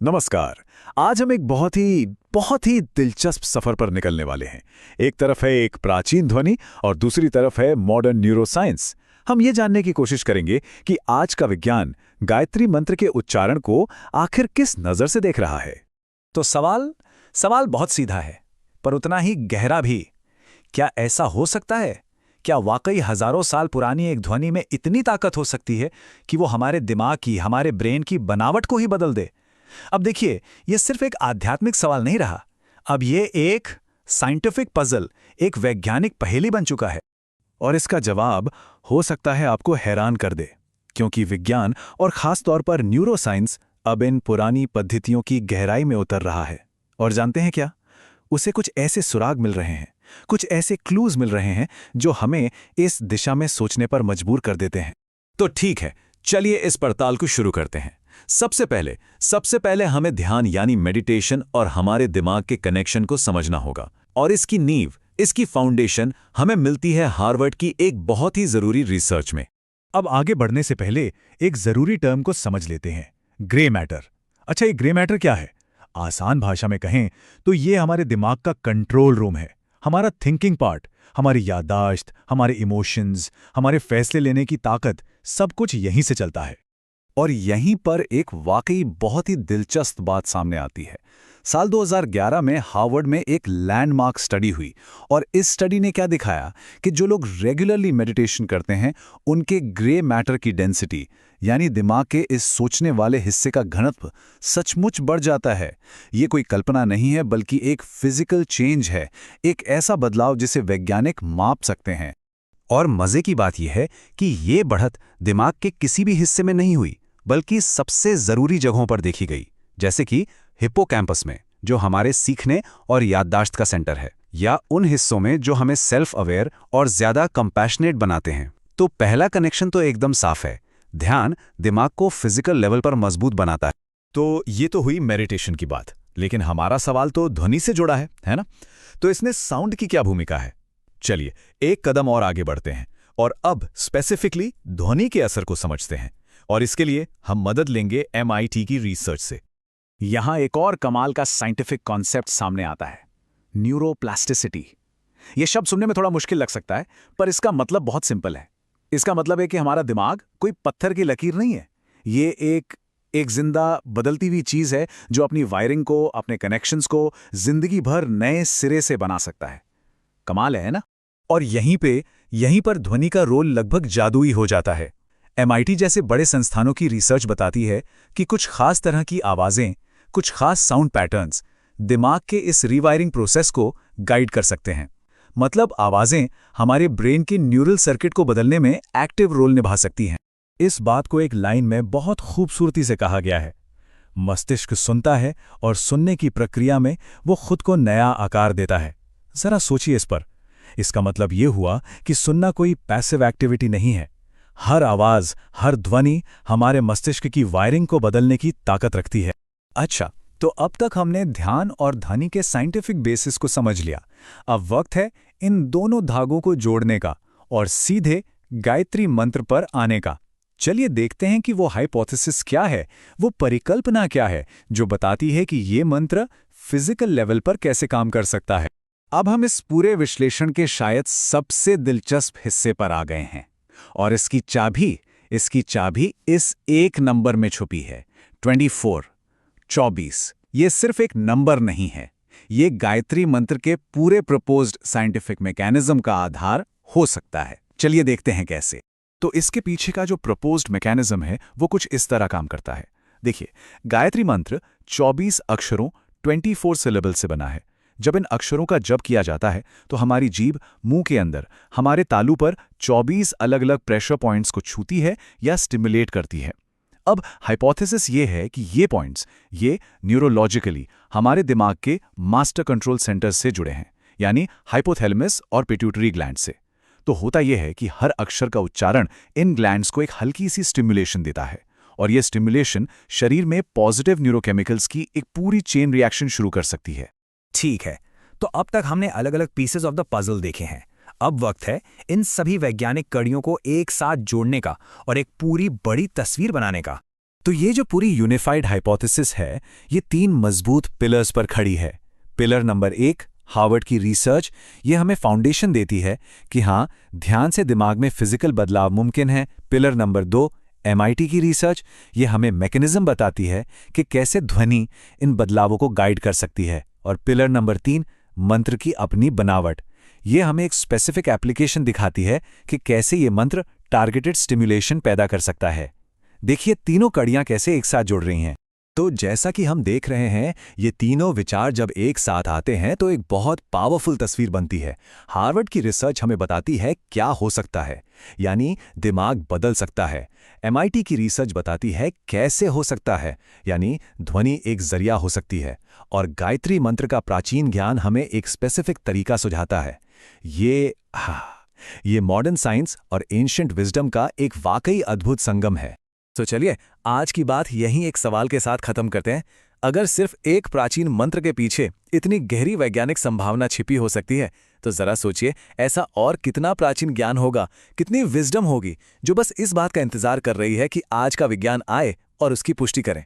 नमस्कार। आज हम एक बहुत ही दिलचस्प सफर पर निकलने वाले हैं। एक तरफ है एक प्राचीन ध्वनि और दूसरी तरफ है मॉडर्न न्यूरोसाइंस। हम ये जानने की कोशिश करेंगे कि आज का विज्ञान गायत्री मंत्र के उच्चारण को आखिर किस नज़र से देख रहा है। तो सवाल सवाल बहुत सीधा है, पर उतना ही गहरा भी। क्या ऐसा हो सकता है? क्या वाकई हजारों साल पुरानी एक ध्वनि में इतनी ताकत हो सकती है कि वो हमारे दिमाग की, हमारे ब्रेन की बनावट को ही बदल दे? अब देखिए, ये सिर्फ एक आध्यात्मिक सवाल नहीं रहा। अब ये एक साइंटिफिक पजल, एक वैज्ञानिक पहेली बन चुका है। और इसका जवाब हो सकता है आपको हैरान कर दे, क्योंकि विज्ञान और खास तौर पर न्यूरोसाइंस अब इन पुरानी पद्धतियों की गहराई में उतर रहा है। और जानते हैं क्या? उसे कुछ ऐसे सुराग मिल रहे हैं, कुछ ऐसे क्लूज मिल रहे हैं जो हमें इस दिशा में सोचने पर मजबूर कर देते हैं। तो ठीक है, चलिए इस पड़ताल को शुरू करते हैं। सबसे पहले हमें ध्यान यानी मेडिटेशन और हमारे दिमाग के कनेक्शन को समझना होगा। और इसकी नींव, इसकी फाउंडेशन हमें मिलती है हार्वर्ड की एक बहुत ही जरूरी रिसर्च में। अब आगे बढ़ने से पहले एक जरूरी टर्म को समझ लेते हैं, ग्रे मैटर। अच्छा, ये ग्रे मैटर क्या है? आसान भाषा में कहें तो ये हमारे दिमाग का कंट्रोल रूम है, हमारा थिंकिंग पार्ट, हमारी याददाश्त, हमारे इमोशंस, हमारे फैसले लेने की ताकत, सब कुछ यहीं से चलता है। और यहीं पर एक वाकई बहुत ही दिलचस्प बात सामने आती है। साल 2011 में हार्वर्ड में एक लैंडमार्क स्टडी हुई, और इस स्टडी ने क्या दिखाया कि जो लोग रेगुलरली मेडिटेशन करते हैं उनके ग्रे मैटर की डेंसिटी यानी दिमाग के इस सोचने वाले हिस्से का घनत्व सचमुच बढ़ जाता है। ये कोई कल्पना नहीं है, बल्कि एक फिजिकल चेंज है, एक ऐसा बदलाव जिसे वैज्ञानिक माप सकते हैं। और मजे की बात यह है कि ये बढ़त दिमाग के किसी भी हिस्से में नहीं हुई, बल्कि सबसे जरूरी जगहों पर देखी गई, जैसे कि हिप्पोकैम्पस में, जो हमारे सीखने और याददाश्त का सेंटर है, या उन हिस्सों में जो हमें सेल्फ अवेयर और ज्यादा कंपैशनेट बनाते हैं। तो पहला कनेक्शन तो एकदम साफ है, ध्यान दिमाग को फिजिकल लेवल पर मजबूत बनाता है। तो ये तो हुई मेडिटेशन की बात, लेकिन हमारा सवाल तो ध्वनि से जुड़ा है ना? तो इसमें साउंड की क्या भूमिका है? चलिए एक कदम और आगे बढ़ते हैं और अब स्पेसिफिकली ध्वनि के असर को समझते हैं। और इसके लिए हम मदद लेंगे MIT की रिसर्च से। यहां एक और कमाल का साइंटिफिक कॉन्सेप्ट सामने आता है, न्यूरोप्लास्टिसिटी। यह शब्द सुनने में थोड़ा मुश्किल लग सकता है, पर इसका मतलब बहुत सिंपल है। इसका मतलब है कि हमारा दिमाग कोई पत्थर की लकीर नहीं है। ये एक जिंदा बदलती हुई चीज है जो अपनी वायरिंग को, अपने कनेक्शंस को जिंदगी भर नए सिरे से बना सकता है। कमाल है ना? और यहीं पर ध्वनि का रोल लगभग जादुई हो जाता है। MIT जैसे बड़े संस्थानों की रिसर्च बताती है कि कुछ खास तरह की आवाजें, कुछ खास साउंड पैटर्न्स दिमाग के इस रीवायरिंग प्रोसेस को गाइड कर सकते हैं। मतलब आवाजें हमारे ब्रेन के न्यूरल सर्किट को बदलने में एक्टिव रोल निभा सकती हैं। इस बात को एक लाइन में बहुत खूबसूरती से कहा गया है, मस्तिष्क सुनता है और सुनने की प्रक्रिया में वो खुद को नया आकार देता है। जरा सोचिए इस पर। इसका मतलब ये हुआ कि सुनना कोई पैसिव एक्टिविटी नहीं है। हर आवाज, हर ध्वनि हमारे मस्तिष्क की वायरिंग को बदलने की ताकत रखती है। अच्छा, तो अब तक हमने ध्यान और ध्वनि के साइंटिफिक बेसिस को समझ लिया। अब वक्त है इन दोनों धागों को जोड़ने का और सीधे गायत्री मंत्र पर आने का। चलिए देखते हैं कि वो हाइपोथेसिस क्या है, वो परिकल्पना क्या है जो बताती है कि ये मंत्र फिजिकल लेवल पर कैसे काम कर सकता है। अब हम इस पूरे विश्लेषण के शायद सबसे दिलचस्प हिस्से पर आ गए हैं, और इसकी चाबी इस एक नंबर में छुपी है, 24। ये सिर्फ एक नंबर नहीं है, ये गायत्री मंत्र के पूरे प्रपोज्ड साइंटिफिक मैकेनिज्म का आधार हो सकता है। चलिए देखते हैं कैसे। तो इसके पीछे का जो प्रपोज्ड मैकेनिज्म है वो कुछ इस तरह काम करता है। देखिए, गायत्री मंत्र 24 अक्षरों 24 सिलेबल से बना है। जब इन अक्षरों का जप किया जाता है तो हमारी जीभ मुंह के अंदर हमारे तालू पर 24 अलग अलग प्रेशर पॉइंट्स को छूती है या स्टिमुलेट करती है। अब हाइपोथेसिस ये है कि ये पॉइंट्स न्यूरोलॉजिकली हमारे दिमाग के मास्टर कंट्रोल सेंटर्स से जुड़े हैं, यानी हाइपोथैलेमस और पिट्यूटरी ग्लैंड से। तो होता यह है कि हर अक्षर का उच्चारण इन ग्लैंड्स को एक हल्की सी स्टिमुलेशन देता है, और यह स्टिमुलेशन शरीर में पॉजिटिव न्यूरोकेमिकल्स की एक पूरी चेन रिएक्शन शुरू कर सकती है। ठीक है, तो अब तक हमने अलग अलग पीसेस ऑफ द पजल देखे हैं। अब वक्त है इन सभी वैज्ञानिक कड़ियों को एक साथ जोड़ने का और एक पूरी बड़ी तस्वीर बनाने का। तो ये जो पूरी यूनिफाइड हाइपोथेसिस है, ये 3 मजबूत पिलर्स पर खड़ी है। पिलर नंबर 1, हार्वर्ड की रिसर्च, ये हमें फाउंडेशन देती है कि हाँ, ध्यान से दिमाग में फिजिकल बदलाव मुमकिन है। पिलर नंबर 2, MIT की रिसर्च, ये हमें मैकेनिज्म बताती है कि कैसे ध्वनि इन बदलावों को गाइड कर सकती है। और पिलर नंबर 3, मंत्र की अपनी बनावट, ये हमें एक स्पेसिफिक एप्लीकेशन दिखाती है कि कैसे ये मंत्र टारगेटेड स्टिमुलेशन पैदा कर सकता है। देखिए तीनों कड़ियां कैसे एक साथ जुड़ रही हैं। तो जैसा कि हम देख रहे हैं, ये तीनों विचार जब एक साथ आते हैं तो एक बहुत पावरफुल तस्वीर बनती है। हार्वर्ड की रिसर्च हमें बताती है क्या हो सकता है, यानी दिमाग बदल सकता है। MIT की रिसर्च बताती है कैसे हो सकता है, यानी ध्वनि एक जरिया हो सकती है। और गायत्री मंत्र का प्राचीन ज्ञान हमें एक स्पेसिफिक तरीका सुझाता है। ये मॉडर्न साइंस और एंशिएंट विजडम का एक वाकई अद्भुत संगम है। तो चलिए आज की बात यहीं एक सवाल के साथ खत्म करते हैं। अगर सिर्फ एक प्राचीन मंत्र के पीछे इतनी गहरी वैज्ञानिक संभावना छिपी हो सकती है, तो जरा सोचिए ऐसा और कितना प्राचीन ज्ञान होगा, कितनी विजडम होगी जो बस इस बात का इंतजार कर रही है कि आज का विज्ञान आए और उसकी पुष्टि करें।